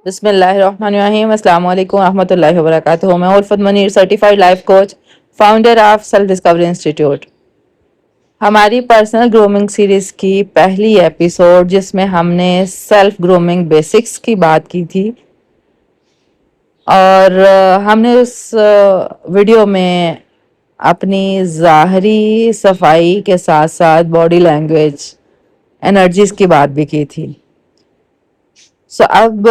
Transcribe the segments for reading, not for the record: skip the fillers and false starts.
بسم اللہ الرحمن الرحیم. السلام علیکم ورحمۃ اللہ وبرکاتہ. میں الفت Munir, certified life coach, founder of self Discovery institute. ہماری پرسنل گرومنگ سیریز کی پہلی ایپیسوڈ جس میں ہم نے سیلف گرومنگ بیسکس کی بات کی تھی, اور ہم نے اس ویڈیو میں اپنی ظاہری صفائی کے ساتھ ساتھ باڈی لینگویج, انرجیز کی بات بھی کی تھی. اب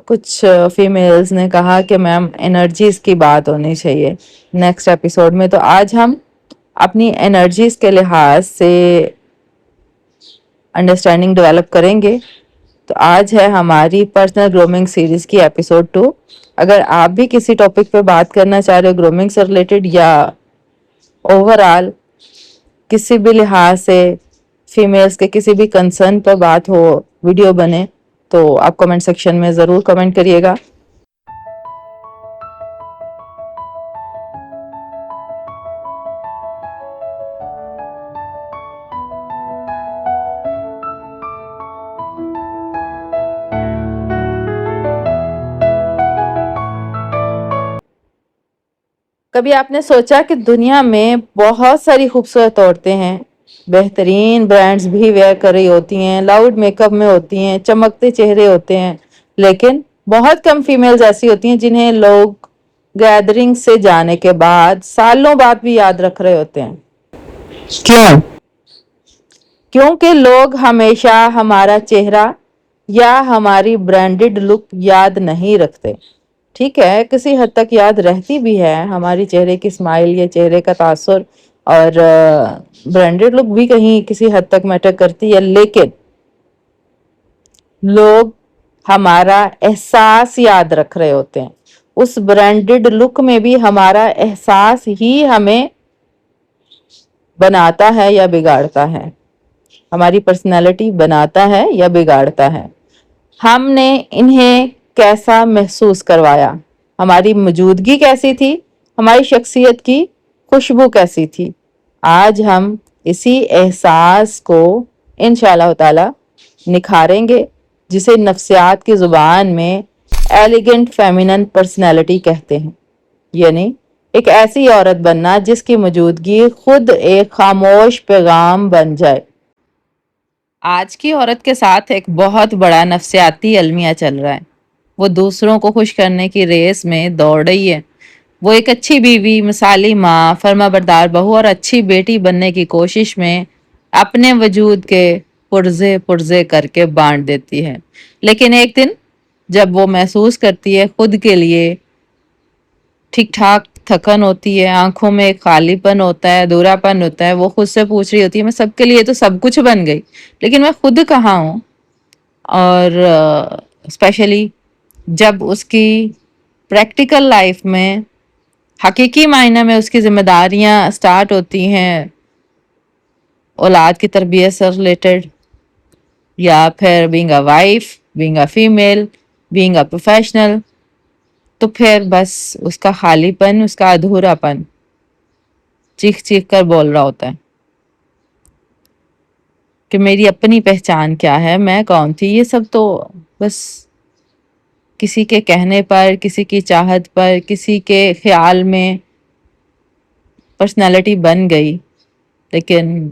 کچھ فیمیلز نے کہا کہ میم انرجیز کی بات ہونی چاہیے نیکسٹ ایپیسوڈ میں. تو آج ہم اپنی انرجیز کے لحاظ سے انڈرسٹینڈنگ ڈیولپ کریں گے. تو آج ہے ہماری پرسنل گرومنگ سیریز کی ایپیسوڈ 2. اگر آپ بھی کسی ٹاپک پہ بات کرنا چاہ رہے ہو گرومنگ سے ریلیٹڈ, یا اوور آل کسی بھی لحاظ سے فیمیلز کے کسی بھی کنسرن پر بات ہو, ویڈیو بنے, تو آپ کمنٹ سیکشن میں ضرور کمنٹ کریے گا. کبھی آپ نے سوچا کہ دنیا میں بہت ساری خوبصورت عورتیں ہیں, بہترین برانڈز بھی ویئر کر رہی ہوتی ہیں, لاؤڈ میک اپ میں ہوتی ہیں, چمکتے چہرے ہوتے ہیں, لیکن بہت کم فیمیلز ایسی ہوتی ہیں جنہیں لوگ گیدرنگ سے جانے کے بعد سالوں بعد بھی یاد رکھ رہے ہوتے ہیں. کیوں؟ کیونکہ لوگ ہمیشہ ہمارا چہرہ یا ہماری برانڈڈ لک یاد نہیں رکھتے. ٹھیک ہے, کسی حد تک یاد رہتی بھی ہے, ہماری چہرے کی اسمائل یا چہرے کا تاثر اور برانڈڈ لک بھی کہیں کسی حد تک میٹر کرتی ہے, لیکن لوگ ہمارا احساس یاد رکھ رہے ہوتے ہیں. اس برانڈڈ لک میں بھی ہمارا احساس ہی ہمیں بناتا ہے یا بگاڑتا ہے, ہماری پرسنالٹی بناتا ہے یا بگاڑتا ہے. ہم نے انہیں کیسا محسوس کروایا, ہماری موجودگی کیسی تھی, ہماری شخصیت کی خوشبو کیسی تھی. آج ہم اسی احساس کو انشاءاللہ تعالی نکھاریں گے, جسے نفسیات کی زبان میں ایلیگنٹ فیمینن پرسنالٹی کہتے ہیں. یعنی ایک ایسی عورت بننا جس کی موجودگی خود ایک خاموش پیغام بن جائے. آج کی عورت کے ساتھ ایک بہت بڑا نفسیاتی المیہ چل رہا ہے. وہ دوسروں کو خوش کرنے کی ریس میں دوڑ رہی ہے. وہ ایک اچھی بیوی, مثالی ماں, فرما بردار بہو اور اچھی بیٹی بننے کی کوشش میں اپنے وجود کے پرزے کر کے بانٹ دیتی ہے. لیکن ایک دن جب وہ محسوس کرتی ہے خود کے لیے ٹھیک ٹھاک تھکن ہوتی ہے, آنکھوں میں ایک خالی پن ہوتا ہے, ادھورا پن ہوتا ہے, وہ خود سے پوچھ رہی ہوتی ہے میں سب کے لیے تو سب کچھ بن گئی, لیکن میں خود کہاں ہوں. اور اسپیشلی جب اس کی پریکٹیکل لائف میں حقیقی معنی میں اس کی ذمہ داریاں سٹارٹ ہوتی ہیں, اولاد کی تربیت سے ریلیٹڈ, یا پھر being a wife, being a female, being a professional, تو پھر بس اس کا خالی پن, اس کا ادھورا پن چیخ چیخ کر بول رہا ہوتا ہے کہ میری اپنی پہچان کیا ہے, میں کون تھی. یہ سب تو بس کسی کے کہنے پر, کسی کی چاہت پر, کسی کے خیال میں پرسنالٹی بن گئی, لیکن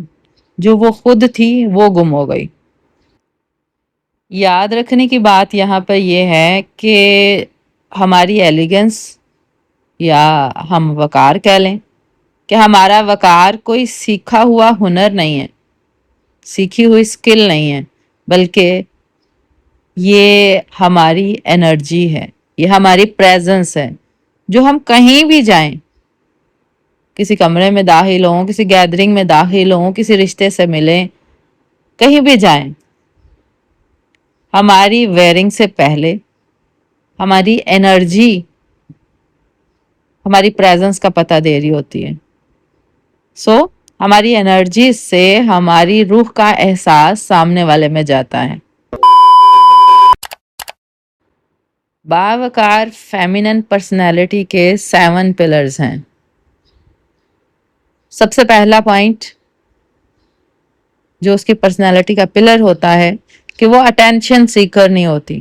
جو وہ خود تھی وہ گم ہو گئی. یاد رکھنے کی بات یہاں پر یہ ہے کہ ہماری ایلیگنس, یا ہم وقار کہہ لیں, کہ ہمارا وقار کوئی سیکھا ہوا ہنر نہیں ہے, سیکھی ہوئی اسکل نہیں ہے, بلکہ یہ ہماری انرجی ہے, یہ ہماری پریزنس ہے. جو ہم کہیں بھی جائیں, کسی کمرے میں داخل ہوں, کسی گیدرنگ میں داخل ہوں, کسی رشتے سے ملیں, کہیں بھی جائیں, ہماری ویئرنگ سے پہلے ہماری انرجی ہماری پریزنس کا پتہ دے رہی ہوتی ہے. ہماری انرجی سے ہماری روح کا احساس سامنے والے میں جاتا ہے. باوقار فیمینن پرسنالٹی کے 7 پلرز ہیں. سب سے پہلا پوائنٹ جو اس کی پرسنالٹی کا پلر ہوتا ہے کہ وہ اٹینشن سیکر نہیں ہوتی.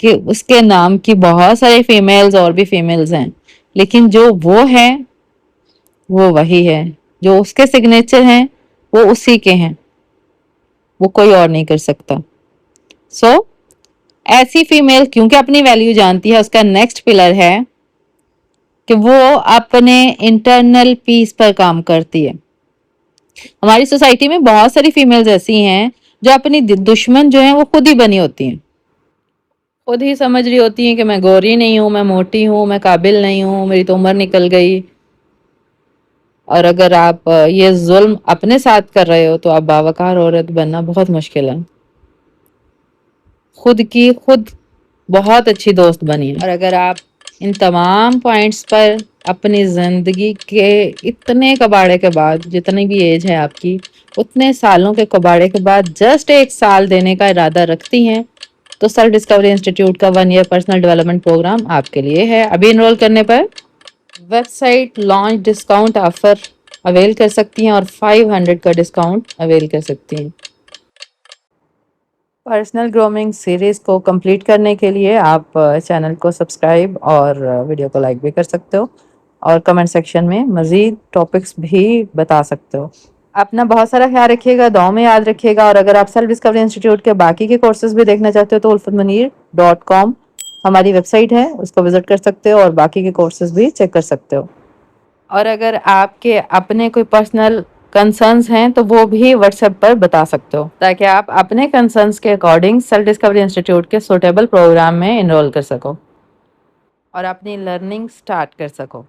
کہ اس کے نام کی بہت سارے فیمیلز اور بھی فیمیلز ہیں، لیکن جو وہ ہے وہ وہی ہے، جو اس کے سگنیچر ہیں وہ اسی کے ہیں، وہ کوئی اور نہیں کر سکتا۔ سو ایسی فیمیل کیونکہ اپنی ویلیو جانتی ہے، اس کا نیکسٹ پلر ہے کہ وہ اپنے انٹرنل پیس پر کام کرتی ہے۔ ہماری سوسائٹی میں بہت ساری فیمیلز ایسی ہیں جو اپنی دشمن جو ہیں وہ خود ہی بنی ہوتی ہیں، خود ہی سمجھ رہی ہوتی ہیں کہ میں گوری نہیں ہوں، میں موٹی ہوں، میں قابل نہیں ہوں، میری تو عمر نکل گئی۔ اور اگر آپ یہ ظلم اپنے ساتھ کر رہے ہو تو آپ باوقار عورت بننا بہت مشکل ہے۔ خود کی خود بہت اچھی دوست بنی، اور اگر آپ ان تمام پوائنٹس پر اپنی زندگی کے اتنے کباڑے کے بعد، جتنی بھی ایج ہے آپ کی، اتنے سالوں کے کباڑے کے بعد جسٹ 1 سال دینے کا ارادہ رکھتی ہیں تو سیلف ڈسکوری انسٹیٹیوٹ کا 1 ایئر پرسنل ڈیولپمنٹ پروگرام آپ کے لیے ہے۔ ابھی انرول کرنے پر website launch discount offer avail کر سکتی ہیں اور 500 کا ڈسکاؤنٹ اویل کر سکتی ہیں۔ پرسنل گرومنگ سیریز کو کمپلیٹ کرنے کے لیے آپ چینل کو سبسکرائب اور ویڈیو کو لائک بھی کر سکتے ہو، اور کمنٹ سیکشن میں مزید ٹاپکس بھی بتا سکتے ہو۔ اپنا بہت سارا خیال رکھیے گا، دعاؤں میں یاد رکھیے گا، اور اگر آپ سیلف ڈسکوری انسٹیٹیوٹ کے باقی کے کورسز بھی دیکھنا چاہتے ہو تو ulfatmanir.com ہماری ویب سائٹ ہے، اس کو وزٹ کر سکتے ہو اور باقی کے کورسز بھی چیک کر سکتے ہو۔ اور اگر آپ کے اپنے کوئی پرسنل کنسرنز ہیں تو وہ بھی واٹس ایپ پر بتا سکتے ہو، تاکہ آپ اپنے کنسرنز کے اکارڈنگ سیلف ڈسکوری انسٹیٹیوٹ کے سوٹیبل پروگرام میں انرول کر سکو اور اپنی لرننگ سٹارٹ کر سکو۔